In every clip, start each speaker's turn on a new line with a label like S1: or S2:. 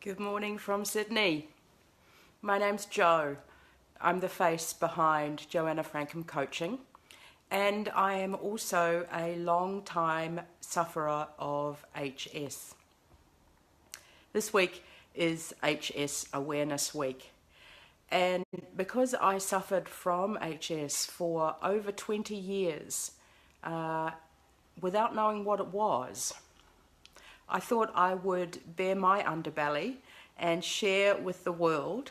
S1: Good morning from Sydney. My name's Jo. I'm the face behind Joanna Frankham Coaching, and I am also a long-time sufferer of HS. This week is HS Awareness Week, and because I suffered from HS for over 20 years without knowing what it was, I thought I would bare my underbelly and share with the world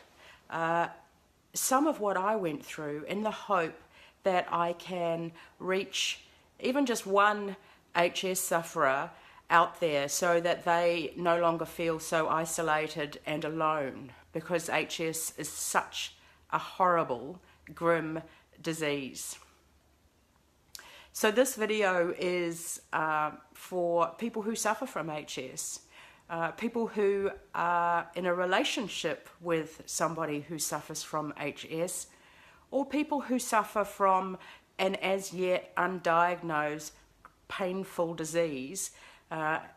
S1: some of what I went through in the hope that I can reach even just one HS sufferer out there so that they no longer feel so isolated and alone, because HS is such a horrible, grim disease. So this video is for people who suffer from HS, people who are in a relationship with somebody who suffers from HS, or people who suffer from an as yet undiagnosed painful disease,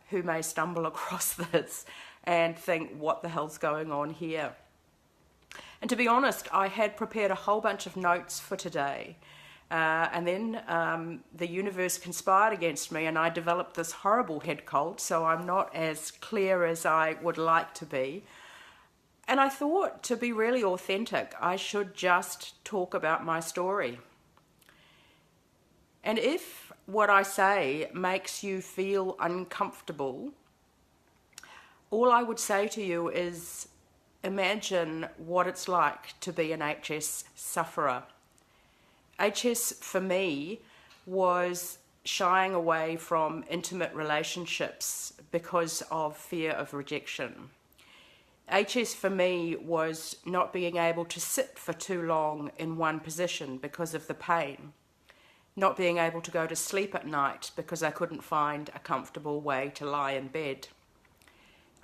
S1: who may stumble across this and think, what the hell's going on here? And to be honest, I had prepared a whole bunch of notes for today. And then the universe conspired against me and I developed this horrible head cold, so I'm not as clear as I would like to be. And I thought, to be really authentic, I should just talk about my story. And if what I say makes you feel uncomfortable, all I would say to you is imagine what it's like to be an HS sufferer. HS for me was shying away from intimate relationships because of fear of rejection. HS for me was not being able to sit for too long in one position because of the pain, not being able to go to sleep at night because I couldn't find a comfortable way to lie in bed.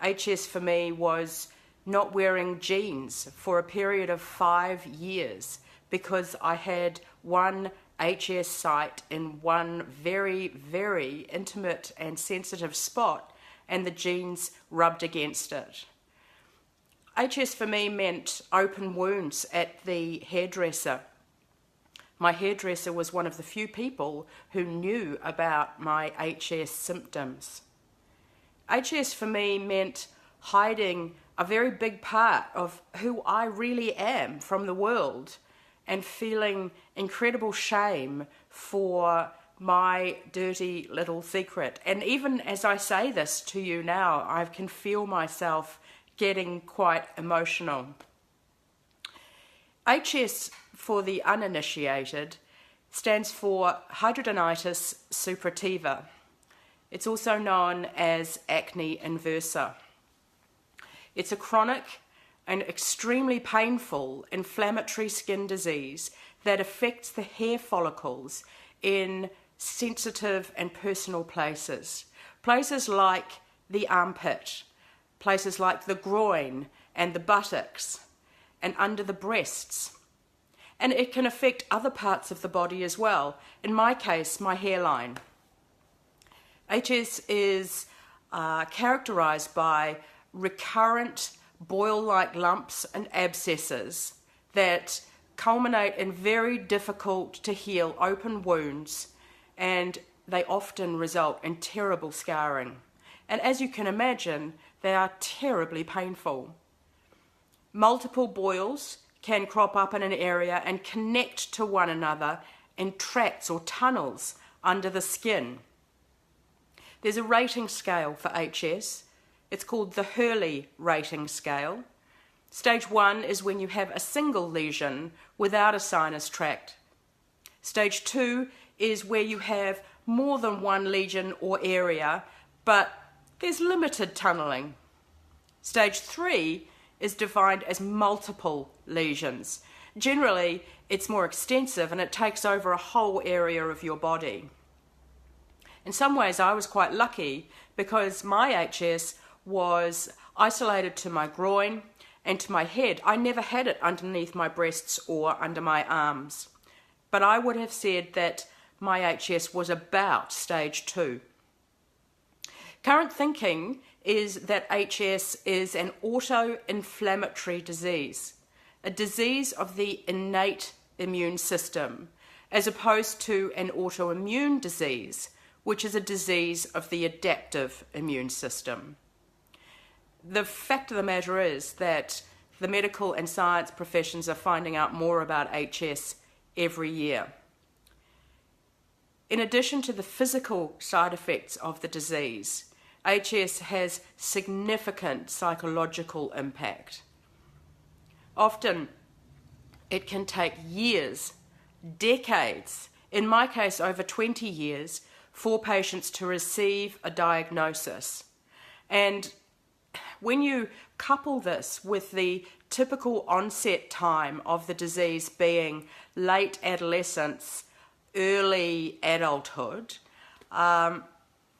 S1: HS for me was not wearing jeans for a period of 5 years because I had one HS site in one very, very intimate and sensitive spot, and the jeans rubbed against it. HS for me meant open wounds at the hairdresser. My hairdresser was one of the few people who knew about my HS symptoms. HS for me meant hiding a very big part of who I really am from the world, and feeling incredible shame for my dirty little secret. And even as I say this to you now, I can feel myself getting quite emotional. HS, for the uninitiated, stands for Hidradenitis Suppurativa. It's also known as acne inversa. It's a chronic and extremely painful inflammatory skin disease that affects the hair follicles in sensitive and personal places. Places like the armpit, places like the groin and the buttocks, and under the breasts. And it can affect other parts of the body as well. In my case, my hairline. HS is characterized by recurrent boil-like lumps and abscesses that culminate in very difficult to heal open wounds, and they often result in terrible scarring. And as you can imagine, they are terribly painful. Multiple boils can crop up in an area and connect to one another in tracts or tunnels under the skin. There's a rating scale for HS. It's called the Hurley rating scale. Stage 1 is when you have a single lesion without a sinus tract. Stage 2 is where you have more than one lesion or area, but there's limited tunnelling. Stage 3 is defined as multiple lesions. Generally, it's more extensive and it takes over a whole area of your body. In some ways, I was quite lucky because my HS was isolated to my groin and to my head. I never had it underneath my breasts or under my arms. But I would have said that my HS was about stage 2. Current thinking is that HS is an auto-inflammatory disease, a disease of the innate immune system, as opposed to an autoimmune disease, which is a disease of the adaptive immune system. The fact of the matter is that the medical and science professions are finding out more about HS every year. In addition to the physical side effects of the disease, HS has significant psychological impact. Often, it can take years, decades, in my case over 20 years, for patients to receive a diagnosis. And when you couple this with the typical onset time of the disease being late adolescence, early adulthood,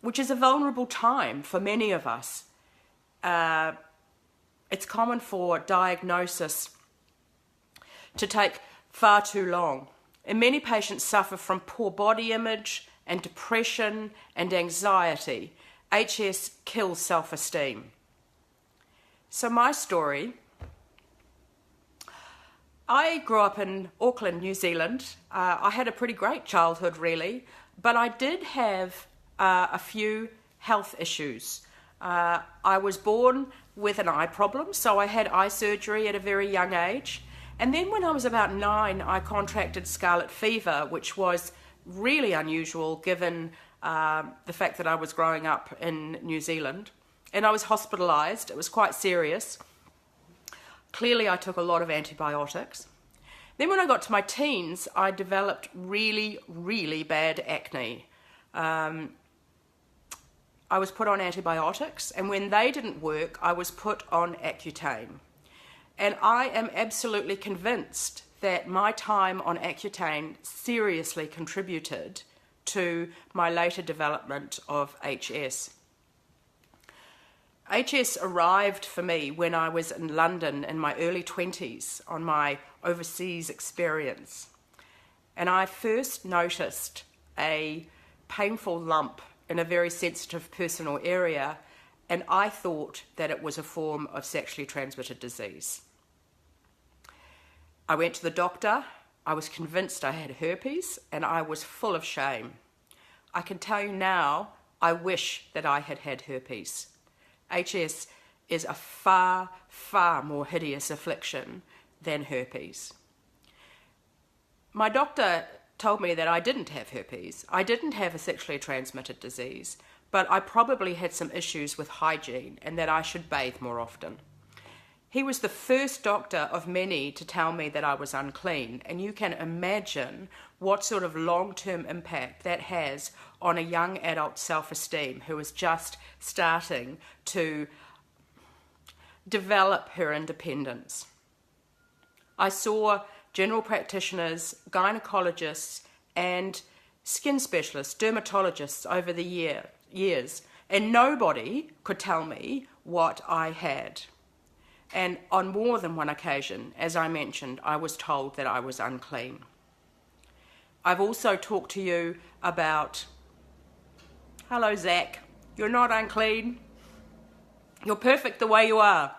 S1: which is a vulnerable time for many of us, it's common for diagnosis to take far too long. And many patients suffer from poor body image and depression and anxiety. HS kills self-esteem. So my story, I grew up in Auckland, New Zealand. I had a pretty great childhood, really, but I did have a few health issues. I was born with an eye problem, so I had eye surgery at a very young age. And then when I was about 9, I contracted scarlet fever, which was really unusual given the fact that I was growing up in New Zealand. And I was hospitalised. It was quite serious. Clearly, I took a lot of antibiotics. Then when I got to my teens, I developed really, really bad acne. I was put on antibiotics, and when they didn't work, I was put on Accutane. And I am absolutely convinced that my time on Accutane seriously contributed to my later development of HS. HS arrived for me when I was in London in my early 20s on my overseas experience. And I first noticed a painful lump in a very sensitive personal area, and I thought that it was a form of sexually transmitted disease. I went to the doctor. I was convinced I had herpes, and I was full of shame. I can tell you now, I wish that I had had herpes. HS is a far, far more hideous affliction than herpes. My doctor told me that I didn't have herpes. I didn't have a sexually transmitted disease, but I probably had some issues with hygiene and that I should bathe more often. He was the first doctor of many to tell me that I was unclean, and you can imagine what sort of long-term impact that has on a young adult self-esteem who is just starting to develop her independence. I saw general practitioners, gynecologists, and skin specialists, dermatologists over the years, and nobody could tell me what I had. And on more than one occasion, as I mentioned, I was told that I was unclean. I've also talked to you about, hello Zach, you're not unclean. You're perfect the way you are.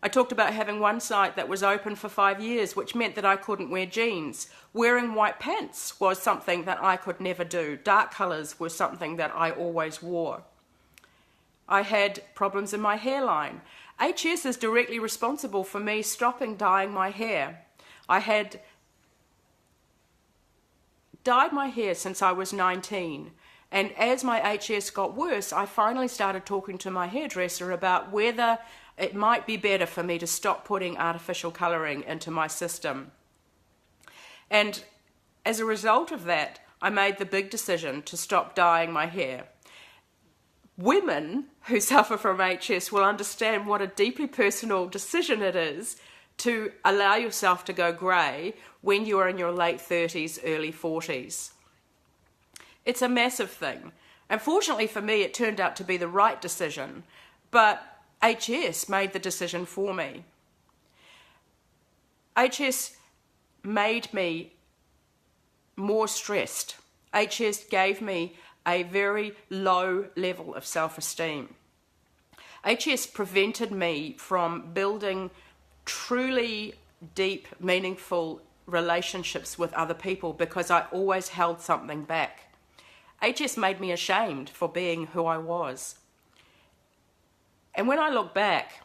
S1: I talked about having one site that was open for 5 years, which meant that I couldn't wear jeans. Wearing white pants was something that I could never do. Dark colours were something that I always wore. I had problems in my hairline. HS is directly responsible for me stopping dyeing my hair. I had dyed my hair since I was 19, and as my HS got worse, I finally started talking to my hairdresser about whether it might be better for me to stop putting artificial colouring into my system. And as a result of that, I made the big decision to stop dyeing my hair. Women who suffer from HS will understand what a deeply personal decision it is to allow yourself to go grey when you are in your late 30s, early 40s. It's a massive thing. Unfortunately for me, it turned out to be the right decision, but HS made the decision for me. HS made me more stressed. HS gave me a very low level of self-esteem. HS prevented me from building truly deep, meaningful relationships with other people because I always held something back. HS made me ashamed for being who I was. And when I look back,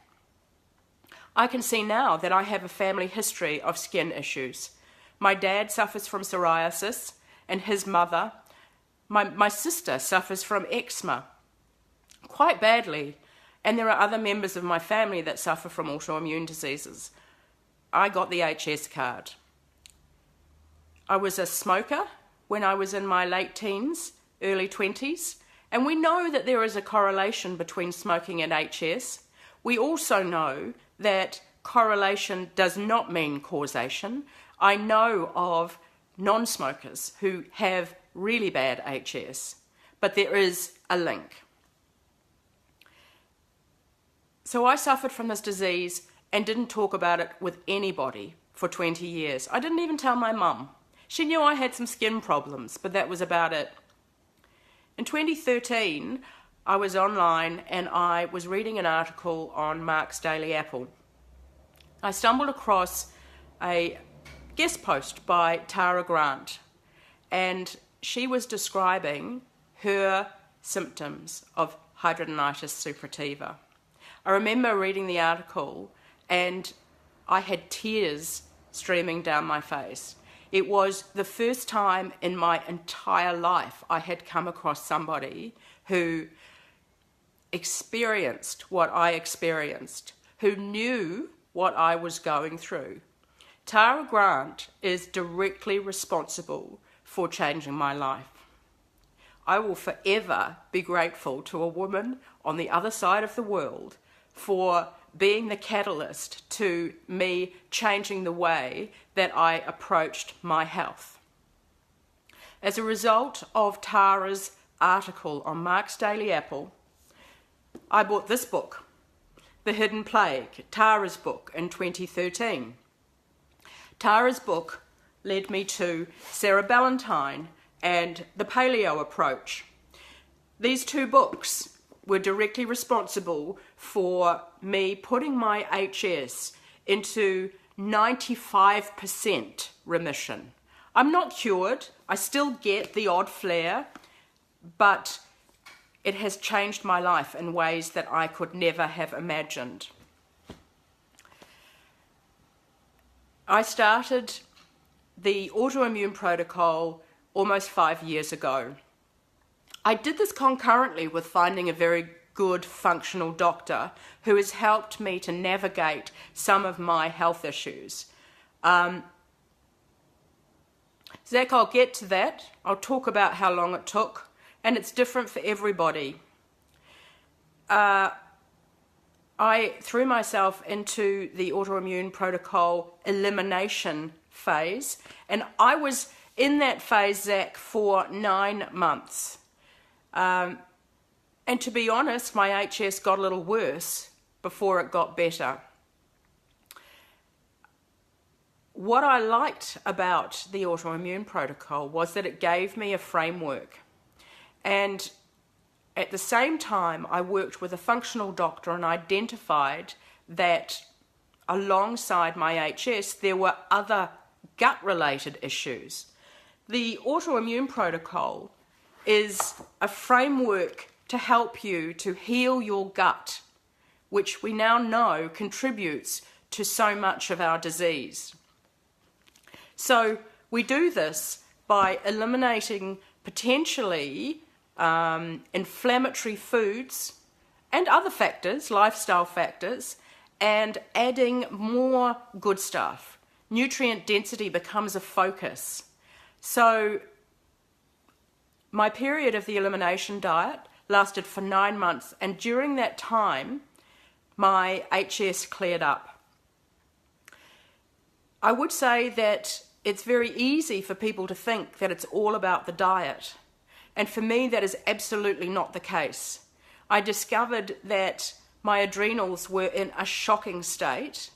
S1: I can see now that I have a family history of skin issues. My dad suffers from psoriasis, and his mother, my sister, suffers from eczema quite badly, and there are other members of my family that suffer from autoimmune diseases. I got the HS card. I was a smoker when I was in my late teens, early 20s, and we know that there is a correlation between smoking and HS. We also know that correlation does not mean causation. I know of non-smokers who have really bad HS, but there is a link. So I suffered from this disease and didn't talk about it with anybody for 20 years. I didn't even tell my mum. She knew I had some skin problems, but that was about it. In 2013, I was online and I was reading an article on Mark's Daily Apple. I stumbled across a guest post by Tara Grant, and she was describing her symptoms of hidradenitis suppurativa. I remember reading the article and I had tears streaming down my face. It was the first time in my entire life I had come across somebody who experienced what I experienced, who knew what I was going through. Tara Grant is directly responsible for changing my life. I will forever be grateful to a woman on the other side of the world for being the catalyst to me changing the way that I approached my health. As a result of Tara's article on Mark's Daily Apple, I bought this book, The Hidden Plague, Tara's book, in 2013. Tara's book led me to Sarah Ballantyne and the paleo approach. These two books were directly responsible for me putting my HS into 95% remission. I'm not cured, I still get the odd flare, but it has changed my life in ways that I could never have imagined. I started the Autoimmune Protocol almost 5 years ago. I did this concurrently with finding a very good functional doctor who has helped me to navigate some of my health issues. Zach, I'll get to that. I'll talk about how long it took, and it's different for everybody. I threw myself into the Autoimmune Protocol elimination phase, and I was in that phase, Zach, for 9 months. And to be honest, my HS got a little worse before it got better. What I liked about the Autoimmune Protocol was that it gave me a framework. And at the same time, I worked with a functional doctor and identified that alongside my HS, there were other gut-related issues. The Autoimmune Protocol is a framework to help you to heal your gut, which we now know contributes to so much of our disease. So we do this by eliminating potentially inflammatory foods and other factors, lifestyle factors, and adding more good stuff. Nutrient density becomes a focus. So my period of the elimination diet lasted for 9 months, and during that time, my HS cleared up. I would say that it's very easy for people to think that it's all about the diet. And for me, that is absolutely not the case. I discovered that my adrenals were in a shocking state,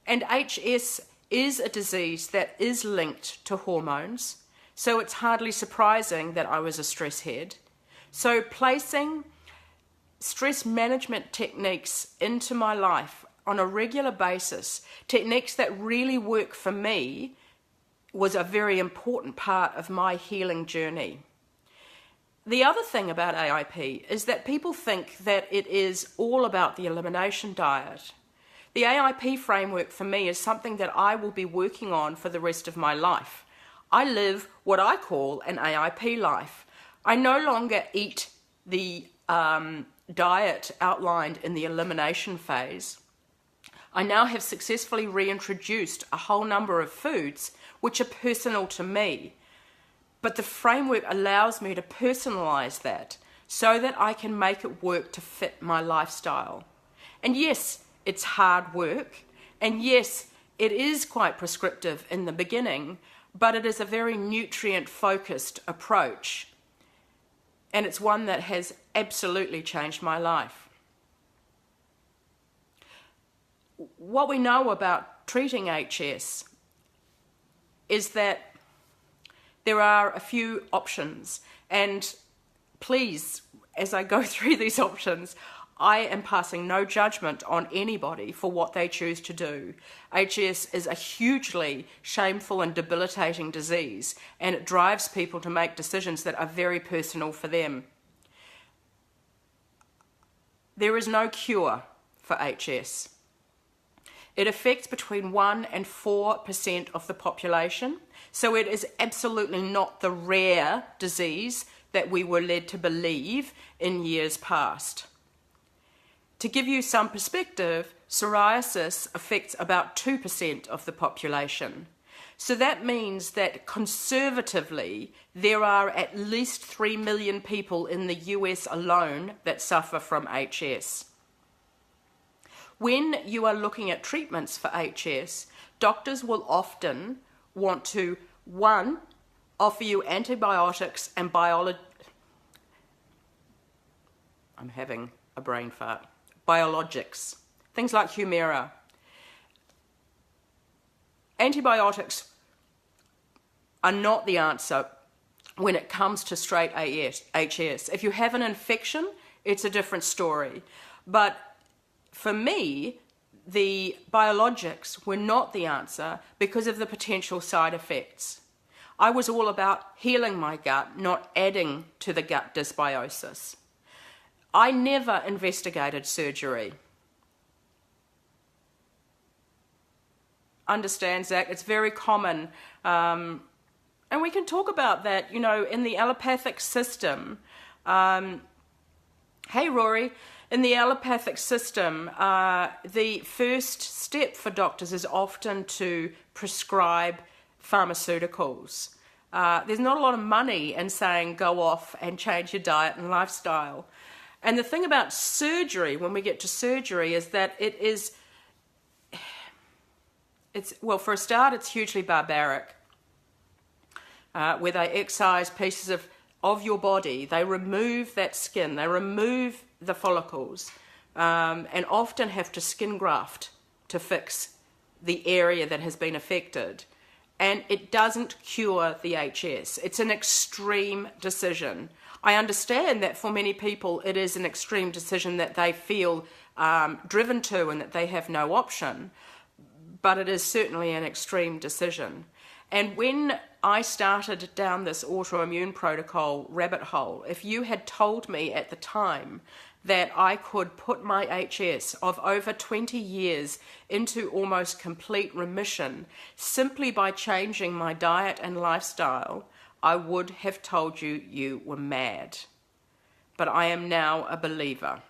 S1: and HS is a disease that is linked to hormones, so it's hardly surprising that I was a stress head. So placing stress management techniques into my life on a regular basis, techniques that really work for me, was a very important part of my healing journey. The other thing about AIP is that people think that it is all about the elimination diet. The AIP framework for me is something that I will be working on for the rest of my life. I live what I call an AIP life. I no longer eat the diet outlined in the elimination phase. I now have successfully reintroduced a whole number of foods which are personal to me. But the framework allows me to personalize that so that I can make it work to fit my lifestyle. And yes, it's hard work. And yes, it is quite prescriptive in the beginning, but it is a very nutrient-focused approach. And it's one that has absolutely changed my life. What we know about treating HS is that there are a few options, and please, as I go through these options, I am passing no judgment on anybody for what they choose to do. HS is a hugely shameful and debilitating disease, and it drives people to make decisions that are very personal for them. There is no cure for HS. It affects between 1 and 4% of the population, so it is absolutely not the rare disease that we were led to believe in years past. To give you some perspective, psoriasis affects about 2% of the population. So that means that conservatively, there are at least 3 million people in the US alone that suffer from HS. When you are looking at treatments for HS, doctors will often want to, one, offer you antibiotics and biologics. I'm having a brain fart. Biologics, things like Humira. Antibiotics are not the answer when it comes to straight HS. If you have an infection, it's a different story. But for me, the biologics were not the answer because of the potential side effects. I was all about healing my gut, not adding to the gut dysbiosis. I never investigated surgery. Understand, Zach? It's very common. And we can talk about that, you know, in the allopathic system. Hey, Rory. In the allopathic system, the first step for doctors is often to prescribe pharmaceuticals. There's not a lot of money in saying go off and change your diet and lifestyle. And the thing about surgery, when we get to surgery, is that well, for a start, it's hugely barbaric, where they excise pieces of your body. They remove that skin, they remove the follicles, and often have to skin graft to fix the area that has been affected. And it doesn't cure the HS. It's an extreme decision. I understand that for many people it is an extreme decision that they feel driven to and that they have no option, but it is certainly an extreme decision. And when I started down this autoimmune protocol rabbit hole, if you had told me at the time that I could put my HS of over 20 years into almost complete remission simply by changing my diet and lifestyle, I would have told you you were mad. But I am now a believer.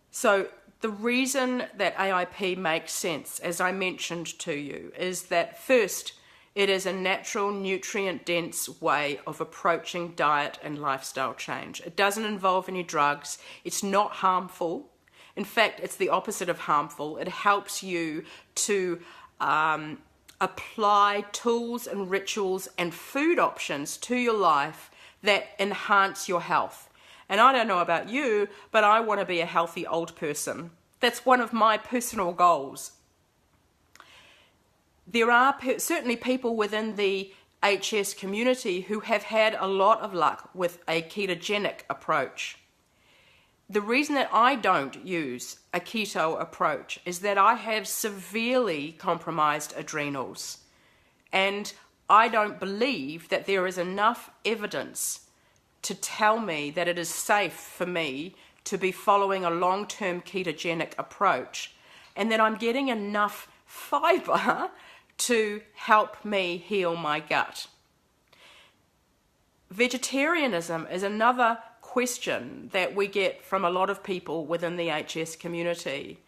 S1: So the reason that AIP makes sense, as I mentioned to you, is that first, it is a natural, nutrient-dense way of approaching diet and lifestyle change. It doesn't involve any drugs. It's not harmful. In fact, it's the opposite of harmful. It helps you to apply tools and rituals and food options to your life that enhance your health. And I don't know about you, but I want to be a healthy old person. That's one of my personal goals. There are certainly people within the HS community who have had a lot of luck with a ketogenic approach. The reason that I don't use a keto approach is that I have severely compromised adrenals, and I don't believe that there is enough evidence to tell me that it is safe for me to be following a long-term ketogenic approach, and that I'm getting enough fiber to help me heal my gut. Vegetarianism is another question that we get from a lot of people within the HS community.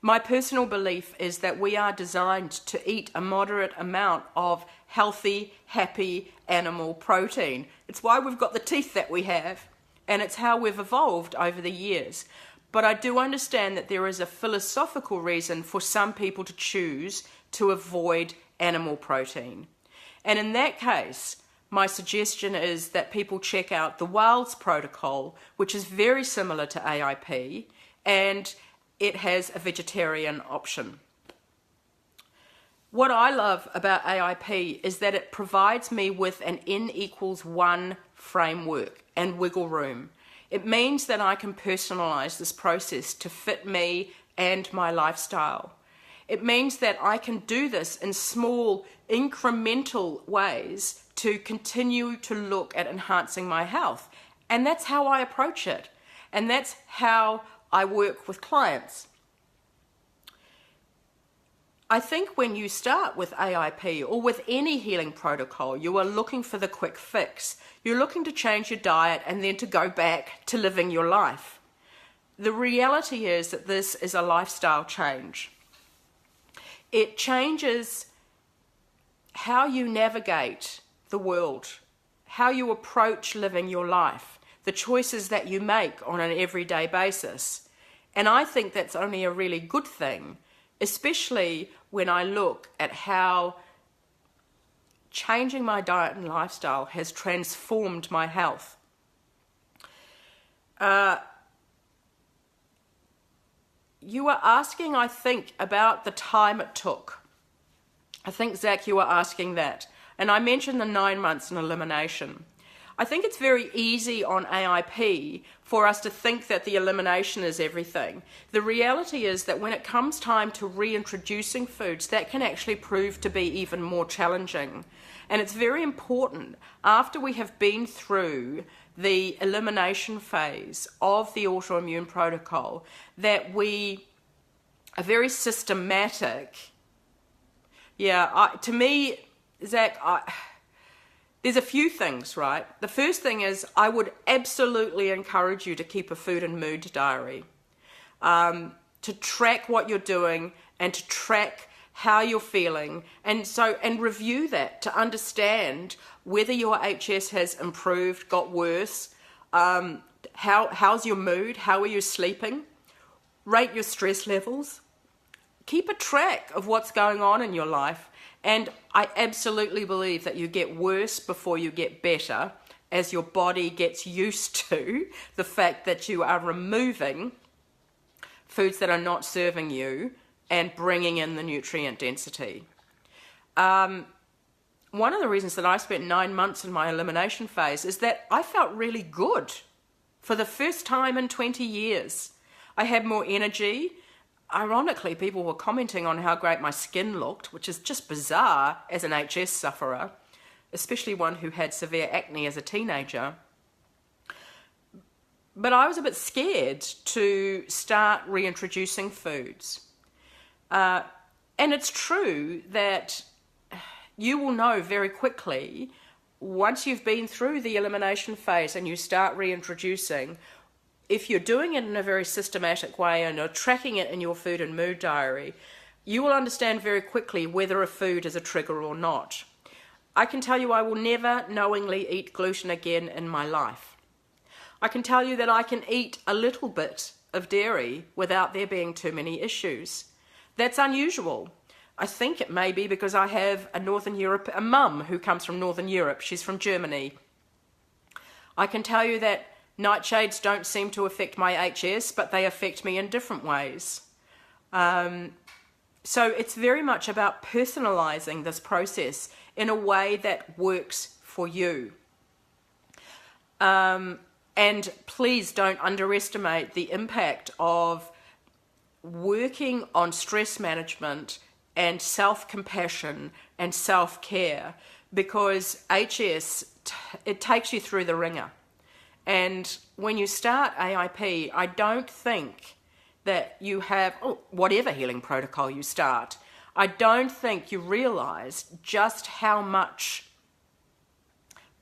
S1: My personal belief is that we are designed to eat a moderate amount of healthy, happy animal protein. It's why we've got the teeth that we have, and it's how we've evolved over the years. But I do understand that there is a philosophical reason for some people to choose to avoid animal protein. And in that case, my suggestion is that people check out the Wales Protocol, which is very similar to AIP, and it has a vegetarian option. What I love about AIP is that it provides me with an N=1 framework and wiggle room. It means that I can personalize this process to fit me and my lifestyle. It means that I can do this in small, incremental ways to continue to look at enhancing my health. And that's how I approach it. And that's how I work with clients. I think when you start with AIP or with any healing protocol, you are looking for the quick fix. You're looking to change your diet and then to go back to living your life. The reality is that this is a lifestyle change. It changes how you navigate the world, how you approach living your life, the choices that you make on an everyday basis. And I think that's only a really good thing, especially when I look at how changing my diet and lifestyle has transformed my health. You were asking, I think, about the time it took. I think, Zach, you were asking that. And I mentioned the 9 months in elimination. I think it's very easy on AIP for us to think that the elimination is everything. The reality is that when it comes time to reintroducing foods, that can actually prove to be even more challenging. And it's very important, after we have been through the elimination phase of the autoimmune protocol, that we are very systematic. To me, Zach, there's a few things, right? The first thing is I would absolutely encourage you to keep a food and mood diary, to track what you're doing and to track how you're feeling, and review that to understand whether your HS has improved, got worse, how's your mood, how are you sleeping, rate your stress levels, keep a track of what's going on in your life. And I absolutely believe that you get worse before you get better as your body gets used to the fact that you are removing foods that are not serving you and bringing in the nutrient density. One of the reasons that I spent 9 months in my elimination phase is that I felt really good for the first time in 20 years. I had more energy. Ironically, people were commenting on how great my skin looked, which is just bizarre as an HS sufferer, especially one who had severe acne as a teenager. But I was a bit scared to start reintroducing foods. And it's true that you will know very quickly, once you've been through the elimination phase and you start reintroducing, if you're doing it in a very systematic way and you're tracking it in your food and mood diary, you will understand very quickly whether a food is a trigger or not. I can tell you I will never knowingly eat gluten again in my life. I can tell you that I can eat a little bit of dairy without there being too many issues. That's unusual. I think it may be because I have a mum who comes from Northern Europe. She's from Germany. I can tell you that nightshades don't seem to affect my HS, but they affect me in different ways. So it's very much about personalizing this process. in a way that works for you. And please don't underestimate the impact of working on stress management and self-compassion and self-care, because HS, it takes you through the ringer. And when you start AIP, I don't think that you have, whatever healing protocol you start, I don't think you realise just how much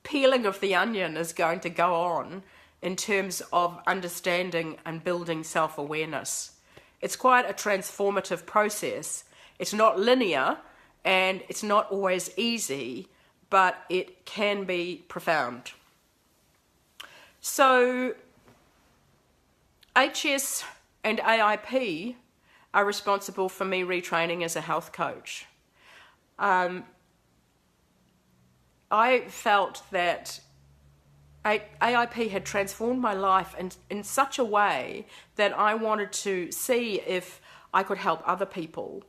S1: peeling of the onion is going to go on in terms of understanding and building self-awareness. It's quite a transformative process. It's not linear and it's not always easy, but it can be profound. So HS and AIP are responsible for me retraining as a health coach. I felt that AIP had transformed my life in such a way that I wanted to see if I could help other people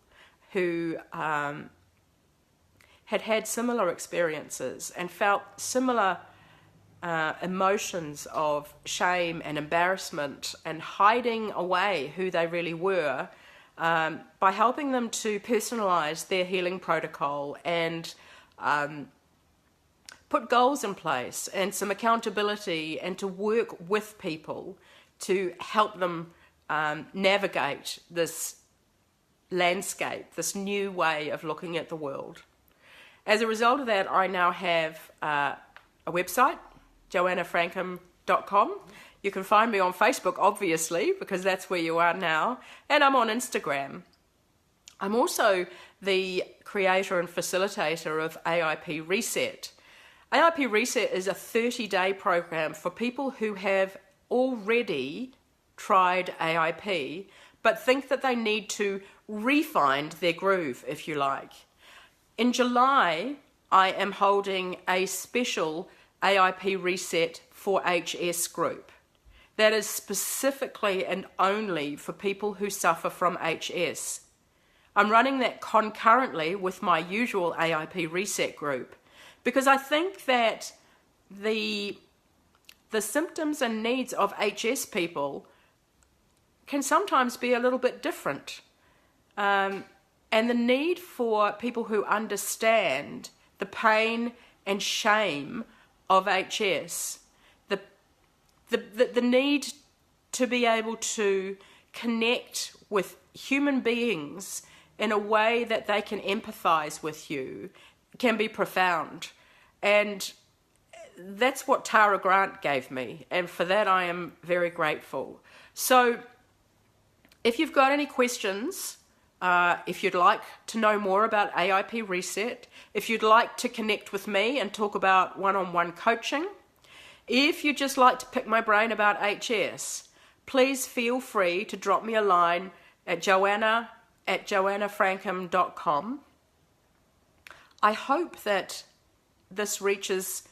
S1: who had had similar experiences and felt similar emotions of shame and embarrassment and hiding away who they really were, by helping them to personalise their healing protocol and put goals in place and some accountability, and to work with people to help them navigate this landscape, this new way of looking at the world. As a result of that, I now have a website, joannafrankham.com. You can find me on Facebook, obviously, because that's where you are now, and I'm on Instagram. I'm also the creator and facilitator of AIP Reset. AIP Reset is a 30-day program for people who have already tried AIP, but think that they need to re-find their groove, if you like. In July, I am holding a special AIP Reset for HS group that is specifically and only for people who suffer from HS. I'm running that concurrently with my usual AIP Reset group, because I think that the symptoms and needs of HS people can sometimes be a little bit different. And the need for people who understand the pain and shame of HS, the need to be able to connect with human beings in a way that they can empathize with you, can be profound. And that's what Tara Grant gave me, and for that I am very grateful. So if you've got any questions, if you'd like to know more about AIP Reset, if you'd like to connect with me and talk about one-on-one coaching, if you'd just like to pick my brain about HS, please feel free to drop me a line at joanna@joannafrankham.com. I hope that this reaches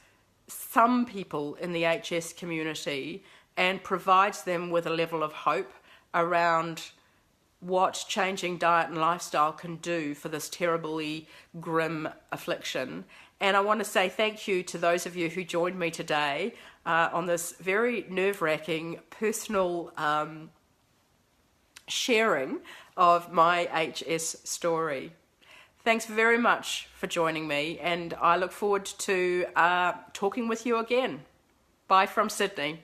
S1: some people in the HS community and provides them with a level of hope around what changing diet and lifestyle can do for this terribly grim affliction. And I want to say thank you to those of you who joined me today on this very nerve-wracking personal sharing of my HS story. Thanks very much for joining me, and I look forward to talking with you again. Bye from Sydney.